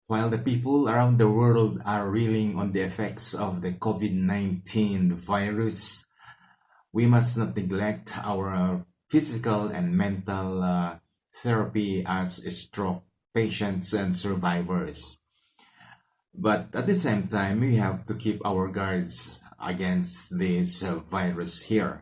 While the people around the world are reeling on the effects of the COVID-19 virus, we must not neglect our physical and mental therapy as stroke patients and survivors. But at the same time, we have to keep our guards against this virus here.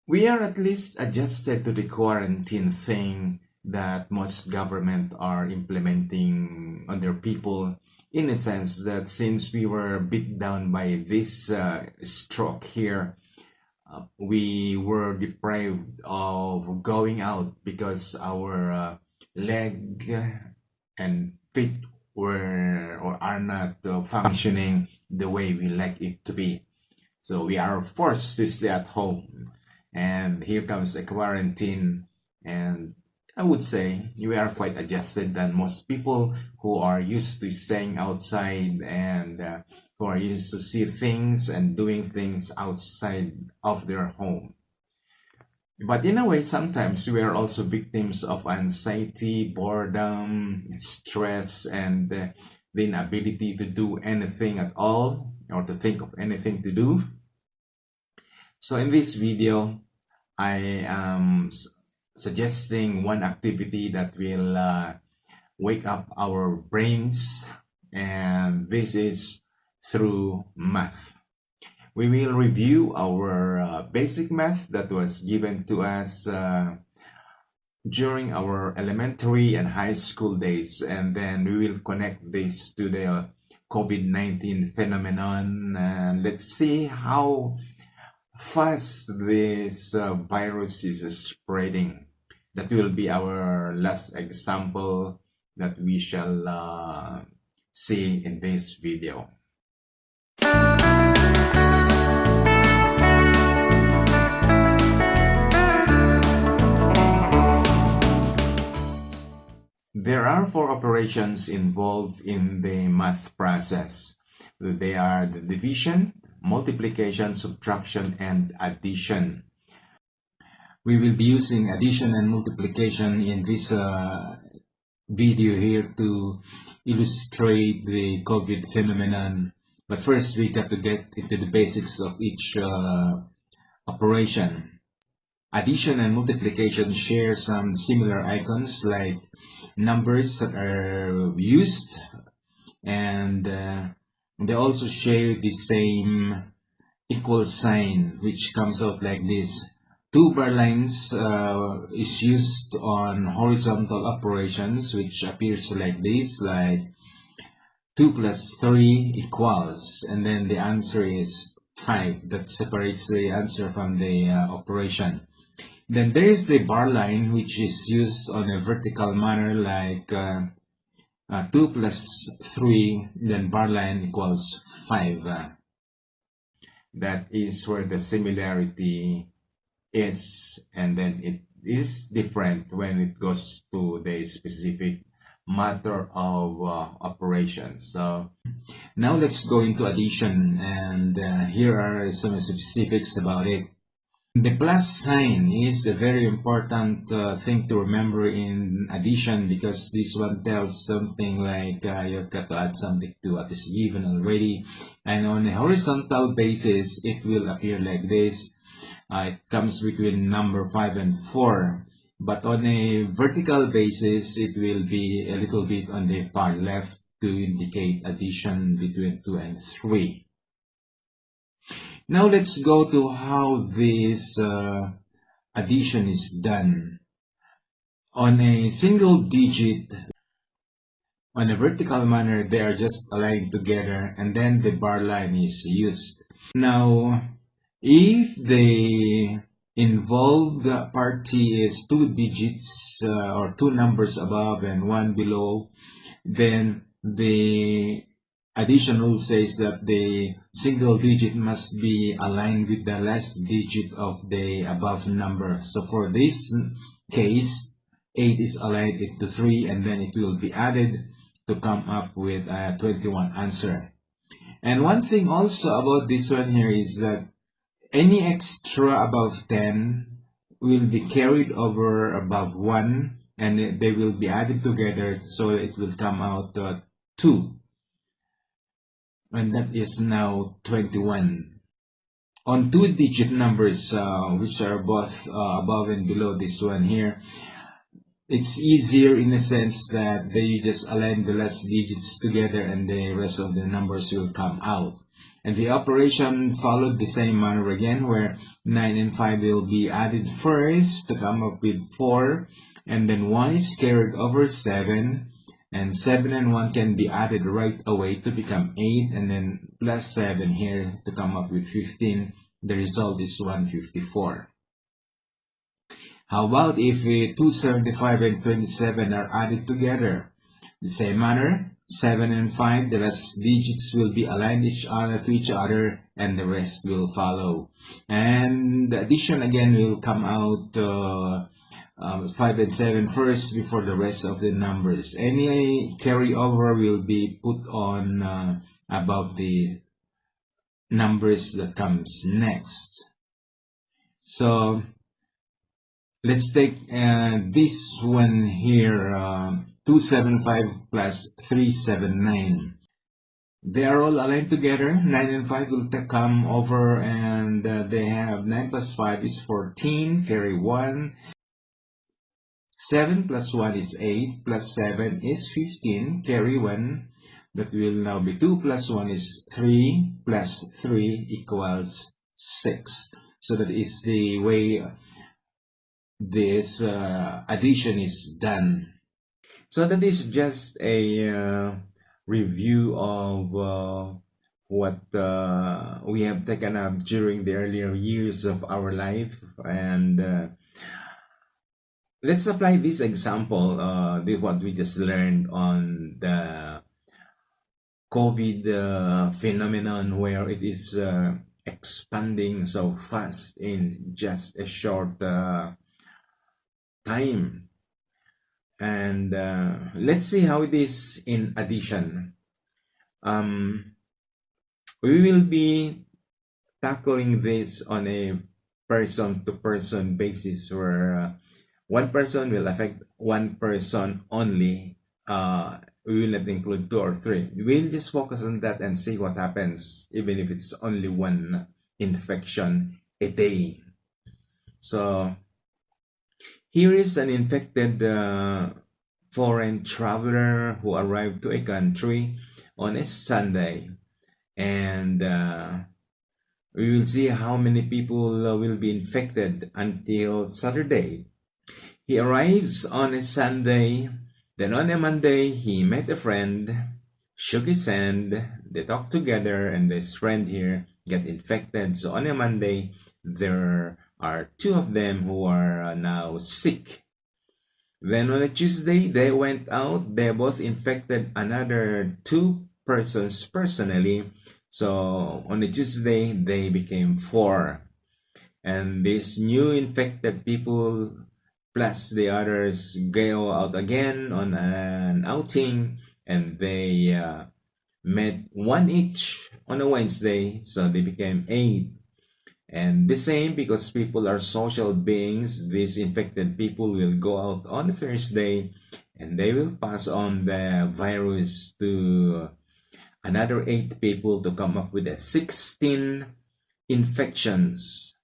We are at least adjusted to the quarantine thing that most government are implementing on their people, in a sense that since we were beat down by this stroke here, we were deprived of going out because our leg and feet were or are not functioning the way we like it to be. So we are forced to stay at home. And here comes a quarantine, and I would say we are quite adjusted than most people who are used to staying outside and who are used to see things and doing things outside of their home. But in a way, sometimes we are also victims of anxiety, boredom, stress, and the inability to do anything at all or to think of anything to do. So in this video, I am suggesting one activity that will wake up our brains, and this is through math. We will review our basic math that was given to us during our elementary and high school days, and then we will connect this to the COVID-19 phenomenon, and let's see how fast this virus is spreading. That will be our last example that we shall see in this video. There are 4 operations involved in the math process. They are the division, multiplication, subtraction, and addition. We will be using addition and multiplication in this video here to illustrate the COVID phenomenon. But first, we got to get into the basics of each operation. Addition and multiplication share some similar icons like numbers that are used, and they also share the same equal sign, which comes out like this. 2 bar lines is used on horizontal operations, which appears like this, like 2 plus 3 equals, and then the answer is 5. That separates the answer from the operation. Then there is the bar line, which is used on a vertical manner, like 2 plus 3, then bar line equals 5. That is where the similarity is, and then it is different when it goes to the specific matter of operations. So now let's go into addition, and here are some specifics about it. The plus sign is a very important thing to remember in addition, because this one tells something like you've got to add something to what is given already. And on a horizontal basis, it will appear like this. It comes between number 5 and 4. But on a vertical basis, it will be a little bit on the far left to indicate addition between 2 and 3. Now let's go to how this addition is done. On a single digit, on a vertical manner, they are just aligned together, and then the bar line is used. Now, if the involved party is 2 digits or 2 numbers above and 1 below, then the addition rule says that the single digit must be aligned with the last digit of the above number. So for this case, 8 is aligned into 3, and then it will be added to come up with a 21 answer. And one thing also about this one here is that any extra above 10 will be carried over above 1, and they will be added together, so it will come out 2, and that is now 21. On two-digit numbers, which are both above and below this one here, it's easier in the sense that they just align the last digits together and the rest of the numbers will come out. And the operation followed the same manner again, where 9 and 5 will be added first to come up with 4, and then 1 is carried over 7, and 7 and 1 can be added right away to become 8, and then plus 7 here to come up with 15. The result is 154. How about if 275 and 27 are added together? The same manner, 7 and 5, the last digits will be aligned to each other, and the rest will follow. And the addition again will come out 5 and 7 first before the rest of the numbers. Any carryover will be put on above the numbers that comes next. So let's take this one here, 275 plus 379. They are all aligned together. 9 and 5 will come over, and they have 9 plus 5 is 14, carry 1. 7 plus 1 is 8, plus 7 is 15, carry 1. That will now be 2 plus 1 is 3, plus 3 equals 6. So that is the way this addition is done. So that is just a review of what we have taken up during the earlier years of our life, and let's apply this example, what we just learned on the COVID phenomenon, where it is expanding so fast in just a short time. And let's see how it is in addition. We will be tackling this on a person-to-person basis, where one person will affect one person only. We will not include 2 or 3. We'll just focus on that and see what happens, even if it's only one infection a day. So here is an infected foreign traveler who arrived to a country on a Sunday, and we will see how many people will be infected until Saturday. He arrives on a Sunday, then on a Monday he met a friend, shook his hand, they talked together, and this friend here get infected. So on a Monday, there are 2 of them who are now sick. Then on a Tuesday, they went out, they both infected another 2 persons personally. So on a Tuesday, they became 4. And these new infected people plus the others go out again on an outing, and they met 1 each on a Wednesday, so they became 8. And the same, because people are social beings, these infected people will go out on a Thursday, and they will pass on the virus to another 8 people to come up with 16 infections.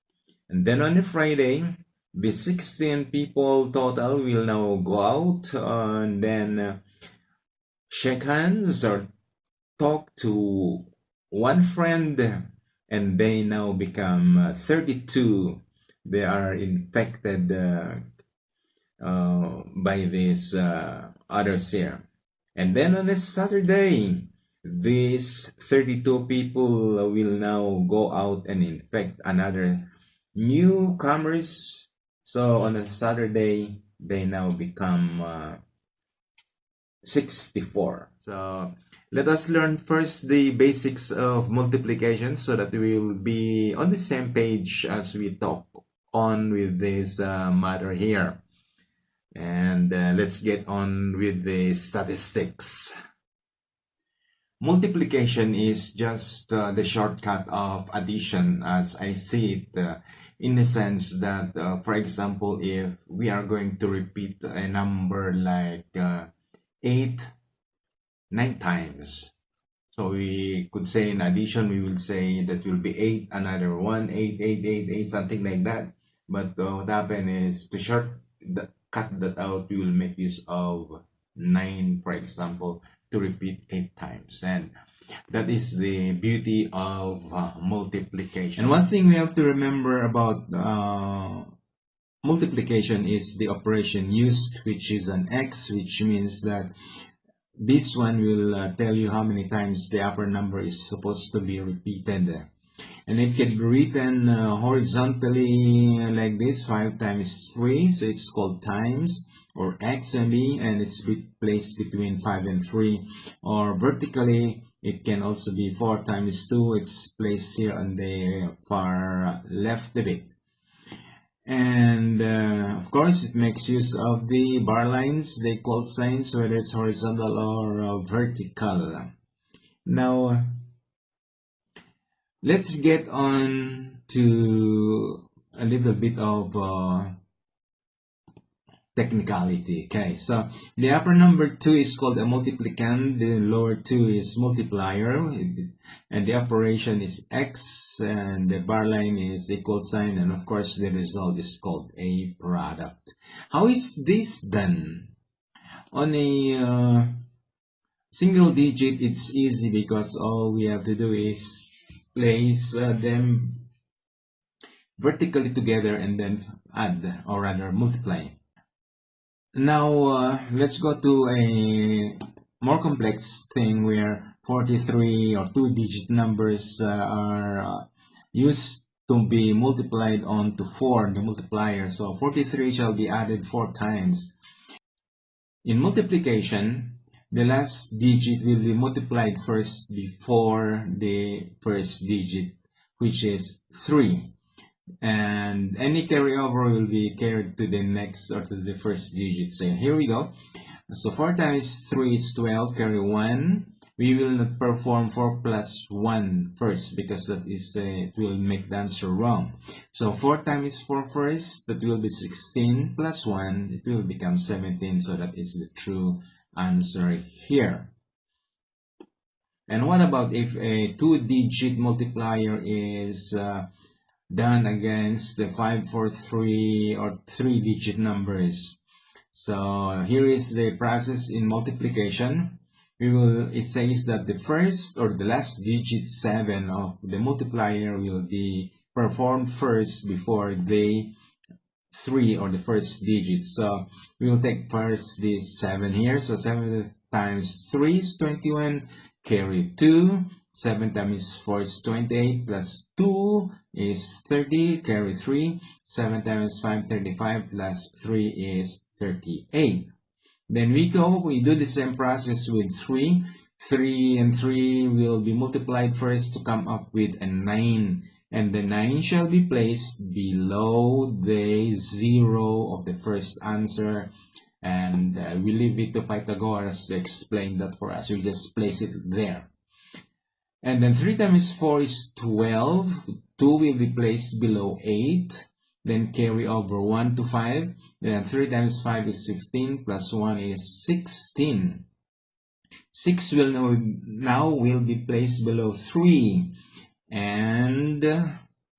And then on a Friday, the 16 people total will now go out and then shake hands or talk to one friend, and they now become 32. They are infected by these others here. And then on a Saturday, these 32 people will now go out and infect another newcomers. So on a Saturday, they now become 64. So let us learn first the basics of multiplication, so that we will be on the same page as we talk on with this matter here. And let's get on with the statistics. Multiplication is just the shortcut of addition as I see it. in the sense that, for example, if we are going to repeat a number like 8 9 times, so we could say in addition, we will say that will be 8, another 1, 8, 8, 8, 8, something like that. But what happened is to cut that out, we will make use of 9, for example, to repeat 8 times. And that is the beauty of multiplication. And one thing we have to remember about multiplication is the operation used, which is an X, which means that this one will tell you how many times the upper number is supposed to be repeated. And it can be written horizontally like this, 5 times 3, so it's called times, or X only, and it's placed between 5 and 3. Or vertically, it can also be 4 times 2, it's placed here on the far left of it. And of course, it makes use of the bar lines, the equal signs, whether it's horizontal or vertical. Now, let's get on to a little bit of technicality. Okay, so the upper number 2 is called a multiplicand, the lower 2 is multiplier, and the operation is X, and the bar line is equal sign, and of course the result is called a product. How is this done? On a single digit, it's easy because all we have to do is place them vertically together and then add, or rather multiply. Now, let's go to a more complex thing where 43 or 2-digit numbers are used to be multiplied onto 4, the multiplier. So 43 shall be added 4 times. In multiplication, the last digit will be multiplied first before the first digit, which is 3. And any carryover will be carried to the next or to the first digit. So here we go. So 4 times 3 is 12, carry 1. We will not perform 4 plus 1 first because that is it will make the answer wrong. So 4 times 4 first, that will be 16 plus 1, it will become 17. So that is the true answer here. And what about if a 2-digit multiplier is done against the 5, 4, 3 or 3-digit numbers? So here is the process in multiplication. It says that the first or the last digit 7 of the multiplier will be performed first before the 3 or the first digit. So we will take first this 7 here. So 7 times 3 is 21, carry 2. 7 times 4 is 28, plus 2 is 30, carry 3. 7 times 5, 35, plus 3 is 38. Then we do the same process with 3. 3 and 3 will be multiplied first to come up with a 9. And the 9 shall be placed below the 0 of the first answer. And we leave it to Pythagoras to explain that for us. We just place it there. And then 3 times 4 is 12. 2 will be placed below 8. Then carry over 1 to 5. Then 3 times 5 is 15. Plus 1 is 16. 6 will now will be placed below 3. And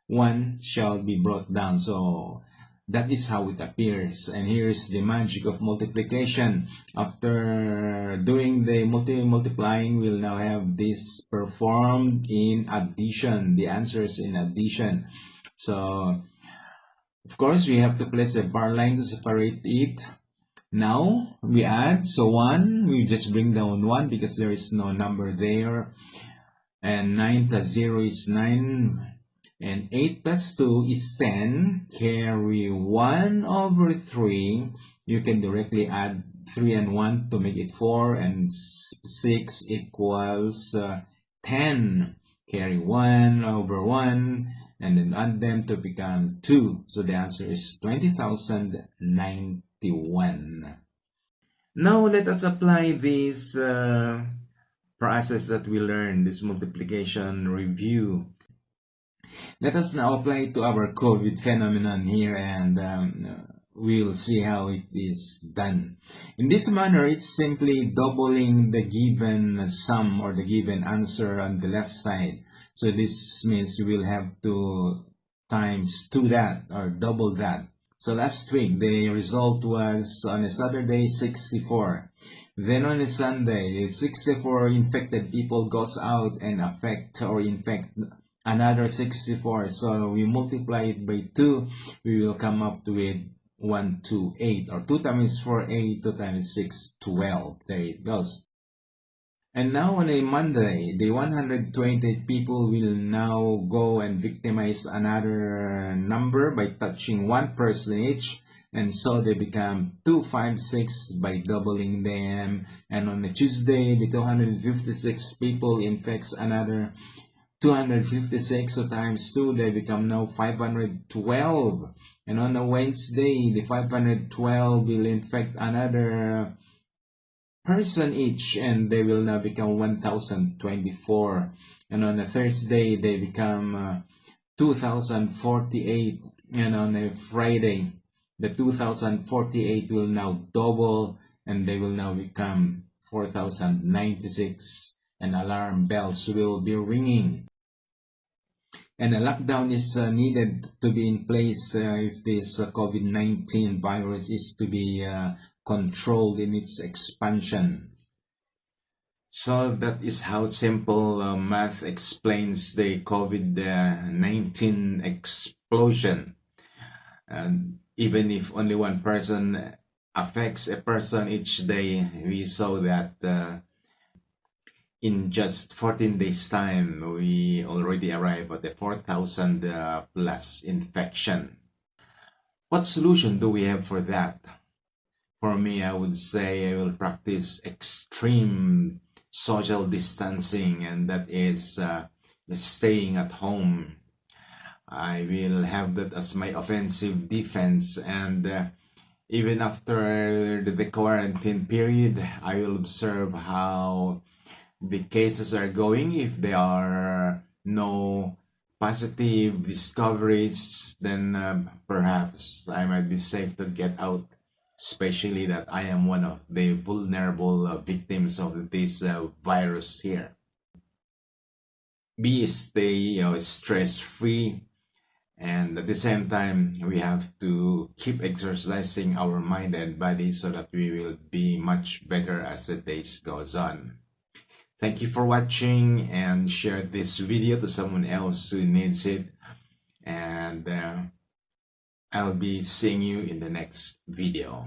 1 shall be brought down. So that is how it appears. And here's the magic of multiplication. After doing the multiplying, we'll now have this performed in addition. The answer is in addition. So, of course, we have to place a bar line to separate it. Now, we add. So 1, we just bring down 1 because there is no number there. And 9 plus 0 is 9. And 8 plus 2 is 10. Carry 1 over 3. You can directly add 3 and 1 to make it 4. And 6 equals 10. Carry 1 over 1. And then add them to become 2. So the answer is 20,091. Now let us apply this process that we learned, this multiplication review. Let us now apply to our COVID phenomenon here, and we'll see how it is done. In this manner, it's simply doubling the given sum or the given answer on the left side. So this means we'll have to times 2 that or double that. So last week, the result was on a Saturday 64. Then on a Sunday, 64 infected people goes out and affect or infect another 64. So we multiply it by 2, we will come up with 128, or 2 times 4, 8, 2 times 6, 12. There it goes. And now on a Monday, the 120 people will now go and victimize another number by touching one person each. And so they become 256 by doubling them. And on a Tuesday, the 256 people infects another 256, so times 2, they become now 512. And on a Wednesday, the 512 will infect another person each, and they will now become 1024. And on a Thursday, they become 2048. And on a Friday, the 2048 will now double, and they will now become 4096. And alarm bells will be ringing. And a lockdown is needed to be in place if this COVID-19 virus is to be controlled in its expansion. So that is how simple math explains the COVID-19 explosion. And even if only one person affects a person each day, we saw that in just 14 days time, we already arrived at the 4,000 plus infection. What solution do we have for that? For me, I would say I will practice extreme social distancing, and that is staying at home. I will have that as my offensive defense, and even after the quarantine period, I will observe how the cases are going. If there are no positive discoveries, then perhaps I might be safe to get out, especially that I am one of the vulnerable victims of this virus here. Stay stress-free, and at the same time we have to keep exercising our mind and body so that we will be much better as the days goes on. Thank you for watching, and share this video to someone else who needs it. And I'll be seeing you in the next video.